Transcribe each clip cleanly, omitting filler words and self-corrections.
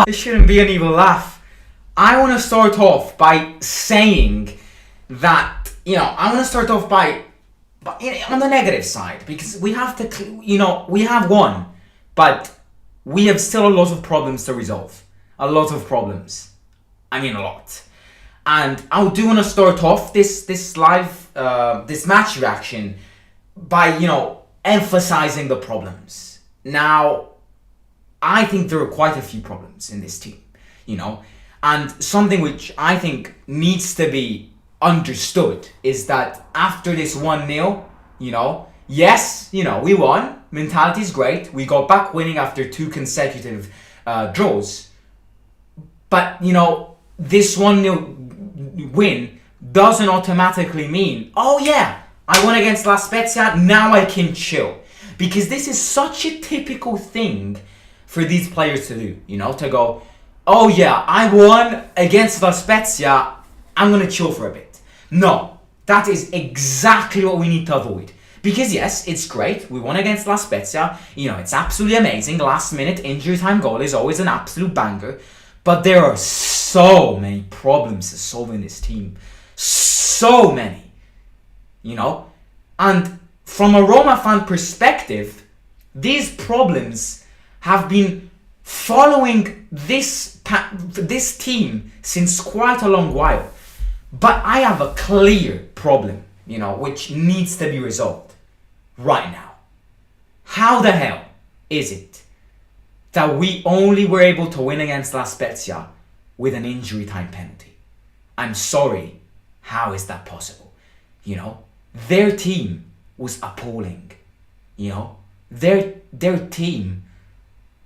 This shouldn't be an evil laugh. I want to start off by saying that, I want to start off by on the negative side, because we have to, we have won, but we have still a lot of problems to resolve. A lot of problems. I mean, a lot. And I do want to start off this live, this match reaction by, emphasizing the problems. Now, I think there are quite a few problems in this team, and something which I think needs to be understood is that after this 1-0, yes, we won. Mentality is great. We got back winning after 2 consecutive draws. But, this 1-0 win doesn't automatically mean, oh yeah, I won against La Spezia, now I can chill. Because this is such a typical thing for these players to do, to go, oh yeah, I won against La Spezia, I'm going to chill for a bit. No, that is exactly what we need to avoid. Because yes, it's great, we won against La Spezia, it's absolutely amazing, last minute injury time goal is always an absolute banger, but there are so many problems to solve in this team. So many, and from a Roma fan perspective, these problems have been following this team since quite a long while. But I have a clear problem, which needs to be resolved right now. How the hell is it that we only were able to win against La Spezia with an injury time penalty? I'm sorry, how is that possible? Their team was appalling. Their team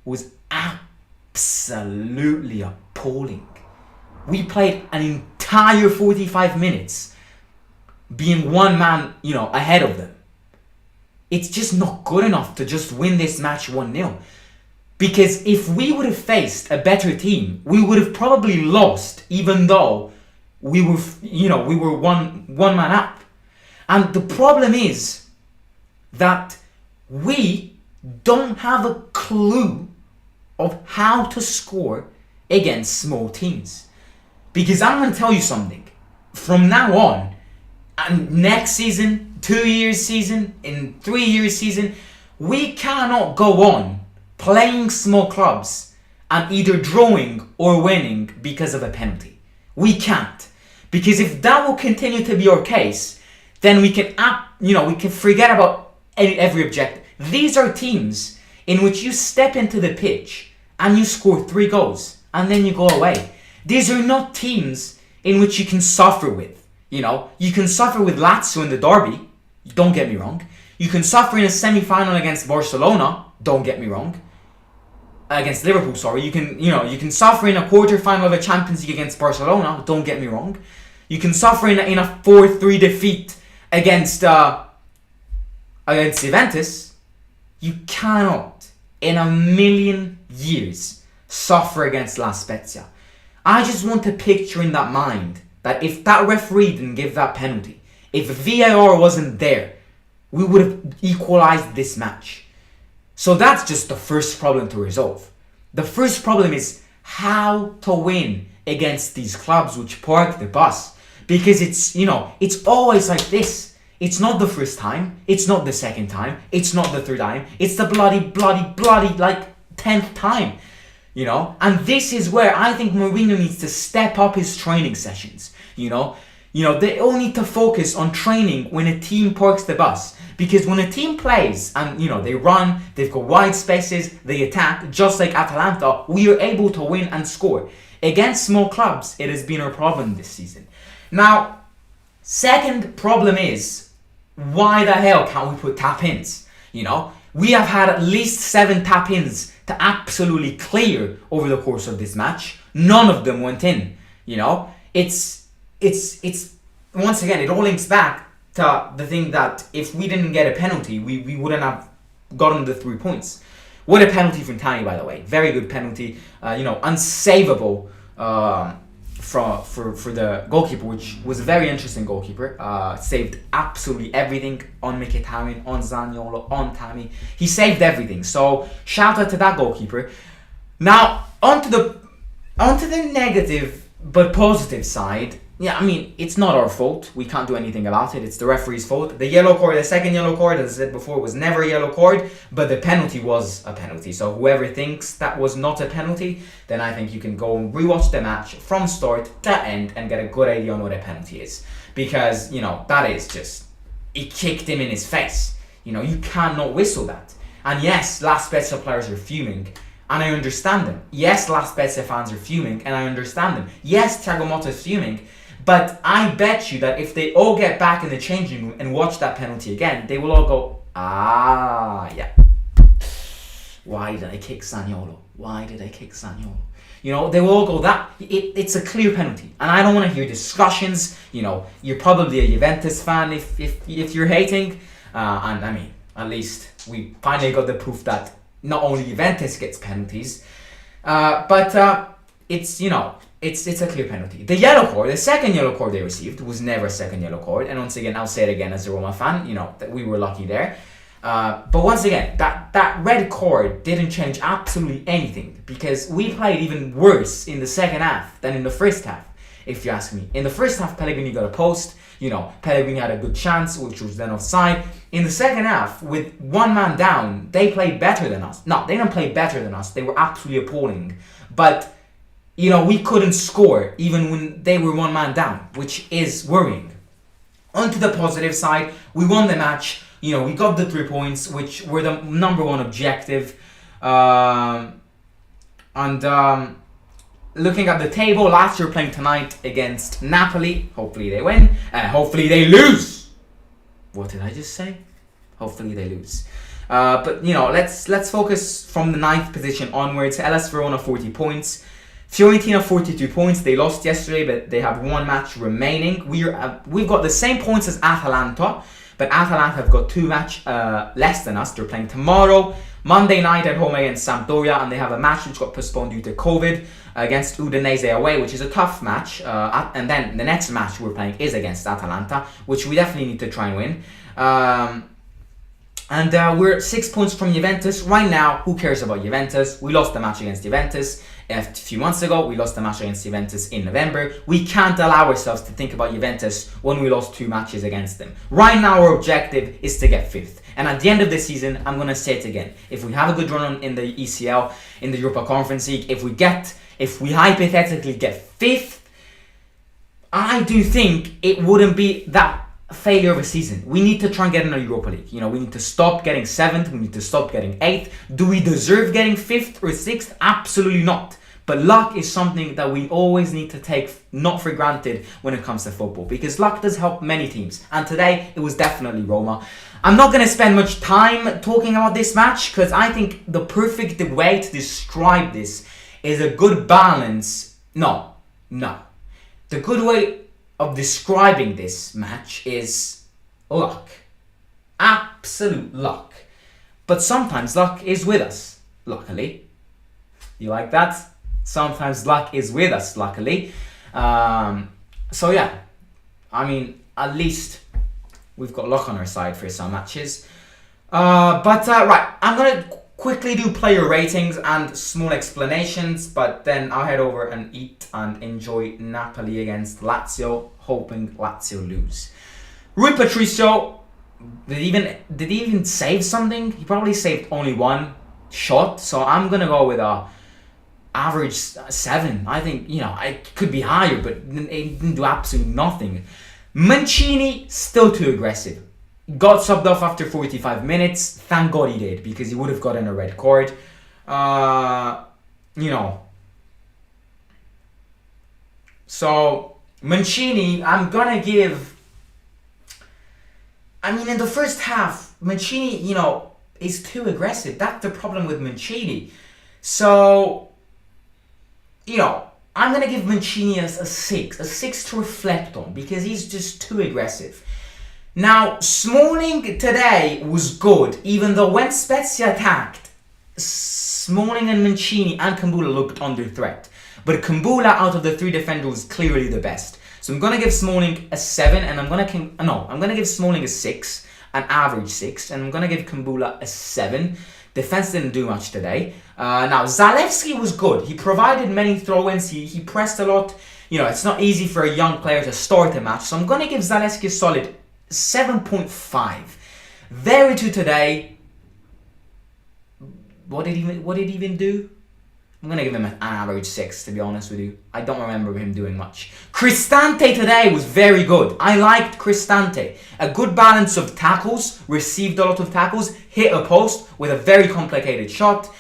was absolutely appalling. We played an entire 45 minutes being one man, ahead of them. It's just not good enough to just win this match 1-0. Because if we would have faced a better team, we would have probably lost, even though we were, we were one man up. And the problem is that we don't have a clue of how to score against small teams. Because I'm going to tell you something. From now on, and next season, 2 years season, in 3 years season, we cannot go on playing small clubs and either drawing or winning because of a penalty. We can't. Because if that will continue to be our case, then we can, we can forget about every objective. These are teams in which you step into the pitch and you score 3 goals and then you go away. These are not teams in which you can suffer with. You can suffer with Lazio in the derby, don't get me wrong. You can suffer in a semi-final against Barcelona, don't get me wrong. Against Liverpool, sorry. You can suffer in a quarter-final of a Champions League against Barcelona, don't get me wrong. You can suffer in a 4-3 defeat against Juventus. You cannot, in a million years, suffer against La Spezia. I just want to picture in that mind that if that referee didn't give that penalty, if VAR wasn't there, we would have equalized this match. So that's just the first problem to resolve. The first problem is how to win against these clubs which park the bus. Because it's always like this. It's not the first time, it's not the second time, it's not the third time, it's the bloody 10th time. And this is where I think Mourinho needs to step up his training sessions. They all need to focus on training when a team parks the bus. Because when a team plays and, they run, they've got wide spaces, they attack, just like Atalanta, we are able to win and score. Against small clubs, it has been our problem this season. Now, second problem is, why the hell can't we put tap-ins? We have had at least 7 tap-ins to absolutely clear over the course of this match. None of them went in. It's once again, it all links back to the thing that if we didn't get a penalty, we wouldn't have gotten the 3 points. What a penalty from Tani, by the way. Very good penalty. Unsavable for the goalkeeper, which was a very interesting goalkeeper. Saved absolutely everything on Mkhitaryan, on Zaniolo, on Tami. He saved everything. So shout out to that goalkeeper. Now, onto the negative but positive side. Yeah, I mean, it's not our fault. We can't do anything about it. It's the referee's fault. The second yellow card, as I said before, was never a yellow card, but the penalty was a penalty. So whoever thinks that was not a penalty, then I think you can go and rewatch the match from start to end and get a good idea on what a penalty is. Because, that is just, it kicked him in his face. You cannot whistle that. And yes, La Spezia players are fuming. And I understand them. Yes, La Spezia fans are fuming, and I understand them. Yes, Thiago Motta's fuming. But I bet you that if they all get back in the changing room and watch that penalty again, they will all go, yeah. Why did I kick Zaniolo? They will all go, it's a clear penalty. And I don't want to hear discussions. You're probably a Juventus fan if you're hating. And I mean, at least we finally got the proof that not only Juventus gets penalties, but it's a clear penalty. The second yellow card they received was never a second yellow card. And once again, I'll say it again as a Roma fan, that we were lucky there. But once again, that red card didn't change absolutely anything, because we played even worse in the second half than in the first half, if you ask me. In the first half, Pellegrini got a post. Pellegrini had a good chance, which was then offside. In the second half, with one man down, they played better than us. No, they didn't play better than us. They were absolutely appalling. But we couldn't score even when they were one man down, which is worrying. On to the positive side, we won the match. We got the 3 points, which were the number one objective. Looking at the table, Lazio are playing tonight against Napoli. Hopefully they win. Hopefully they lose. What did I just say? Hopefully they lose. But let's focus from the 9th position onwards. AS Roma 40 points. Fiorentina 42 points. They lost yesterday, but they have one match remaining. We've got the same points as Atalanta, but Atalanta have got 2 match less than us. They're playing tomorrow, Monday night at home against Sampdoria, and they have a match which got postponed due to COVID against Udinese away, which is a tough match. And then the next match we're playing is against Atalanta, which we definitely need to try and win. And we're 6 points from Juventus. Right now, who cares about Juventus? We lost the match against Juventus a few months ago. We lost the match against Juventus in November. We can't allow ourselves to think about Juventus when we lost 2 matches against them. Right now, our objective is to get 5th. And at the end of the season, I'm going to say it again. If we have a good run in the ECL, in the Europa Conference League, if we hypothetically get 5th, I do think it wouldn't be that failure of a season. We need to try and get in the Europa League. We need to stop getting 7th. We need to stop getting 8th. Do we deserve getting 5th or 6th? Absolutely not. But luck is something that we always need to take not for granted when it comes to football, because luck does help many teams. And today, it was definitely Roma. I'm not going to spend much time talking about this match, because I think the perfect way to describe this is a good balance. No. The good way of describing this match is luck. Absolute luck. But sometimes luck is with us, luckily. You like that? Sometimes luck is with us, luckily. So yeah, I mean, at least we've got luck on our side for some matches. Right, I'm going to quickly do player ratings and small explanations, but then I'll head over and eat and enjoy Napoli against Lazio, hoping Lazio lose. Rui Patricio, did he even save something? He probably saved only 1 shot, so I'm going to go with a average 7. I think, it could be higher, but it didn't do absolutely nothing. Mancini, still too aggressive. Got subbed off after 45 minutes. Thank God he did, because he would have gotten a red card. So, Mancini, I'm gonna give... in the first half, Mancini, is too aggressive. That's the problem with Mancini. So, I'm going to give Mancini a 6 to reflect on, because he's just too aggressive. Now, Smalling today was good, even though when Spezia attacked, Smalling and Mancini and Kumbula looked under threat. But Kumbula, out of the 3 defenders, was clearly the best. So I'm going to give Smalling a 7, and I'm going to give Smalling a 6, an average 6, and I'm going to give Kumbula a 7. Defense didn't do much today. Now, Zalewski was good. He provided many throw-ins. He pressed a lot. You know, it's not easy for a young player to start a match. So I'm going to give Zalewski a solid 7.5. Veretout today. What did he even do? I'm going to give him an average 6, to be honest with you. I don't remember him doing much. Cristante today was very good. I liked Cristante. A good balance of tackles, received a lot of tackles, hit a post with a very complicated shot.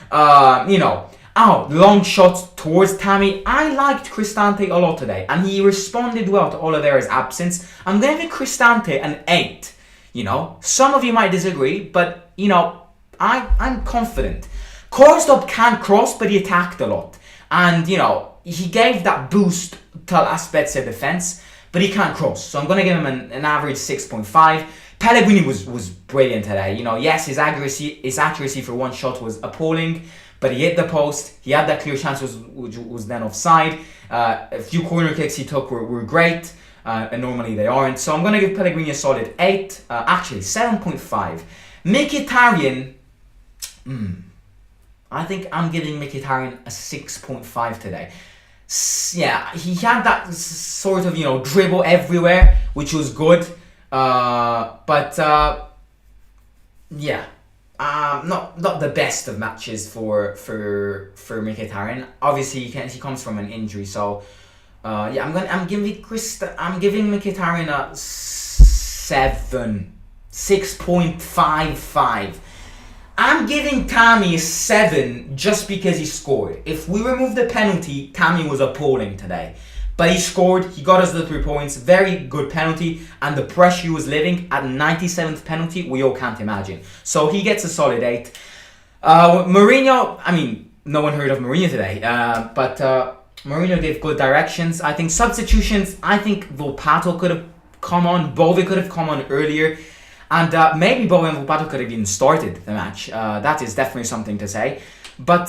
Long shots towards Tammy. I liked Cristante a lot today, and he responded well to Oliveira's absence. I'm going to give Cristante an 8. You know, some of you might disagree, but, you know, I'm confident. Korsdorp can't cross, but he attacked a lot. And, you know, he gave that boost to La Spezia defense, but he can't cross. So I'm going to give him an average 6.5. Pellegrini was brilliant today. You know, yes, his accuracy for one shot was appalling, but he hit the post. He had that clear chance, which was then offside. A few corner kicks he took were great, and normally they aren't. So I'm going to give Pellegrini a solid 8, actually 7.5. Mkhitaryan, I think I'm giving Mkhitaryan a 6.5 today. Yeah, he had that sort of, you know, dribble everywhere, which was good. Not the best of matches for Mkhitaryan. Obviously, he comes from an injury, so I'm giving Mkhitaryan a 6.55. I'm giving Tammy a 7 just because he scored. If we remove the penalty, Tammy was appalling today. But he scored, he got us the 3 points, very good penalty, and the pressure he was living at 97th penalty, we all can't imagine. So he gets a solid 8. Mourinho, I mean, no one heard of Mourinho today, but Mourinho gave good directions. I think substitutions, I think Volpato could have come on, Bove could have come on earlier. And maybe Bowen and Volpato could have even started the match. That is definitely something to say. But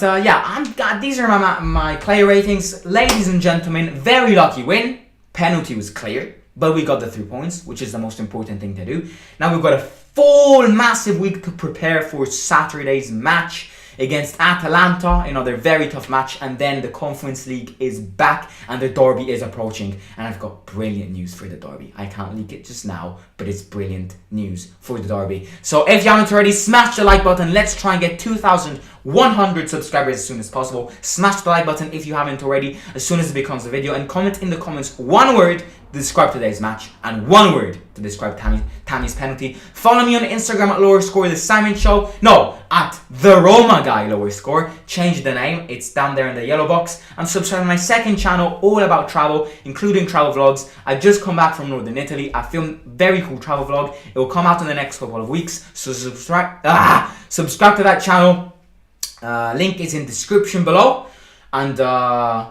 these are my player ratings. Ladies and gentlemen, very lucky win. Penalty was clear, but we got the 3 points, which is the most important thing to do. Now we've got a full massive week to prepare for Saturday's match against Atalanta, another very tough match, and then the Conference League is back and the derby is approaching, and I've got brilliant news for the derby. I can't leak it just now, but it's brilliant news for the derby. So if you haven't already, smash the like button. Let's try and get 2,100 subscribers as soon as possible. Smash the like button if you haven't already as soon as it becomes a video, and comment in the comments one word to describe today's match and one word to describe Tammy's penalty. Follow me on Instagram at Lower Score The Simon Show. No, at The Roma Guy Lower Score. Change the name, it's down there in the yellow box. And subscribe to my second channel all about travel, including travel vlogs. I just come back from Northern Italy. I filmed very cool travel vlog. It will come out in the next couple of weeks. So subscribe to that channel. Link is in description below. And yeah.